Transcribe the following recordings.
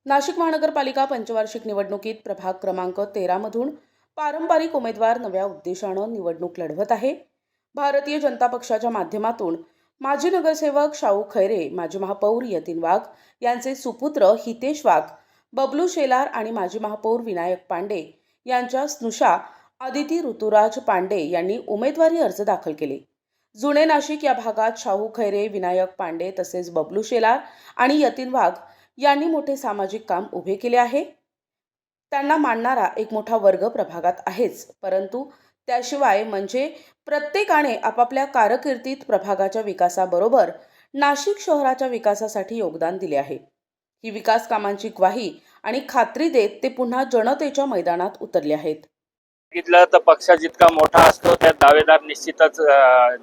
नाशिक महानगरपालिका पंचवार्षिक निवडणुकीत प्रभाग क्रमांक 13 मधून पारंपरिक उमेदवार नव्या उद्देशानं निवडणूक लढवत आहे। भारतीय जनता पक्षाच्या माध्यमातून माजी नगरसेवक शाहू खैरे, माजी महापौर यतीन वाघ यांचे सुपुत्र हितेश वाघ, बबलू शेलार आणि माजी महापौर विनायक पांडे यांच्या स्नुषा आदिती ऋतुराज पांडे यांनी उमेदवारी अर्ज दाखल केले। जुने नाशिक या भागात शाहू खैरे, विनायक पांडे तसेच बबलू शेलार आणि यतीन वाघ यांनी मोठे सामाजिक काम उभे केले आहे। त्यांना मानणारा एक मोठा वर्ग प्रभागात आहेच, परंतु त्याशिवाय म्हणजे प्रत्येकाने आपापल्या कारकिर्दीत प्रभागाच्या विकासाबरोबर नाशिक शहराच्या विकासासाठी योगदान दिले आहे। ही विकास कामांची ग्वाही आणि खात्री देत ते पुन्हा जनतेच्या मैदानात उतरले आहेत। बघितलं तर पक्ष जितका मोठा असतो त्या दावेदार निश्चितच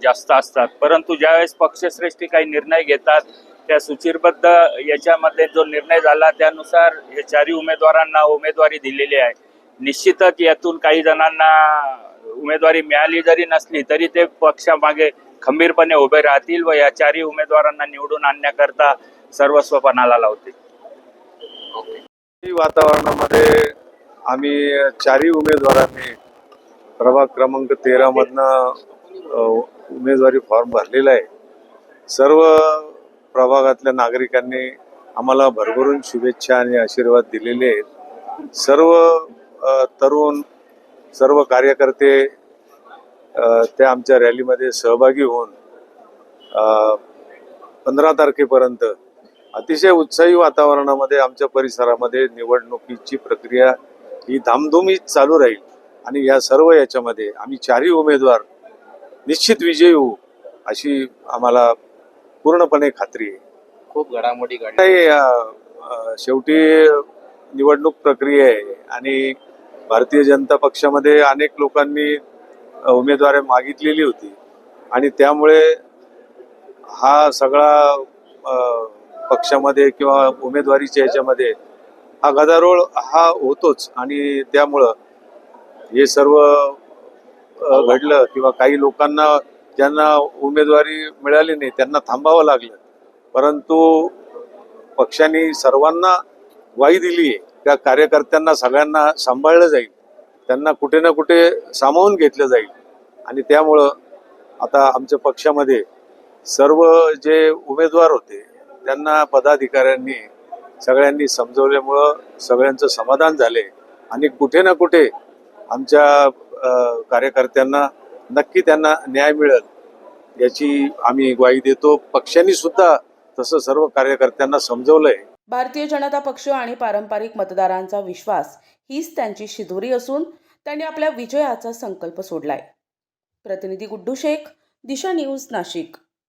जास्त असतात, परंतु ज्यावेळेस पक्षश्रेष्ठी काही निर्णय घेतात त्या सूचीबद्ध याच्यामध्ये जो निर्णय झाला त्यानुसार हे चारही उमेदवारांना उमेदवारी दिलेली आहे। निश्चितच यातून काही जणांना उमेदवारी मिळाली जरी नसली तरी ते पक्षामागे खंबीरपणे उभे राहतील व या चारही उमेदवारांना निवडून आणण्याकरता सर्वस्व पणाला लावतील। वातावरणामध्ये आम्ही चारही उमेदवारांनी प्रभाग क्रमांक 13 मधनं उमेदवारी फॉर्म भरलेला आहे। सर्व प्रभागातल्या नागरिकांनी आम्हाला भरभरून शुभेच्छा आणि आशीर्वाद दिलेले आहेत। सर्व तरुण, सर्व कार्यकर्ते ते आमच्या रॅलीमध्ये सहभागी होऊन 15 तारखेपर्यंत अतिशय उत्साही वातावरणामध्ये आमच्या परिसरामध्ये निवडणुकीची प्रक्रिया ही धामधुमीत चालू राहील आणि या सर्व याच्यामध्ये आम्ही चारही उमेदवार निश्चित विजयी होऊ अशी आम्हाला पूर्णपणे खात्री आहे। खूप घडामोडी घडल्या, शेवटी निवडणूक प्रक्रिया आहे आणि भारतीय जनता पक्षामध्ये अनेक लोकांनी उमेदवारी मागितलेली होती आणि त्यामुळे हा सगळा पक्षामध्ये किंवा उमेदवारीच्या याच्यामध्ये हा गदारोळ हा होतोच आणि त्यामुळं हे सर्व घडलं किंवा काही लोकांना ज्यांना उमेदवारी मिळाली नाही त्यांना थांबावं लागलं, परंतु पक्षाने सर्वांना ग्वाही दिली आहे त्या कार्यकर्त्यांना सगळ्यांना सांभाळलं जाईल, त्यांना कुठे ना कुठे सामावून घेतलं जाईल आणि त्यामुळं आता आमच्या पक्षामध्ये सर्व जे उमेदवार होते त्यांना पदाधिकाऱ्यांनी सगळ्यांनी समजवल्यामुळं सगळ्यांचं समाधान झाले आणि कुठे ना कुठे आमच्या कार्यकर्त्यांना नक्की त्यांना न्याय मिळेल याची आम्ही ग्वाही देतो। पक्षांनी सुद्धा तसं सर्व कार्यकर्त्यांना समजवलंय। भारतीय जनता पक्ष आणि पारंपरिक मतदारांचा विश्वास हीच त्यांची शिदोरी असून त्यांनी आपल्या विजयाचा संकल्प सोडलाय। प्रतिनिधी गुड्डू शेख, दिशा न्यूज, नाशिक।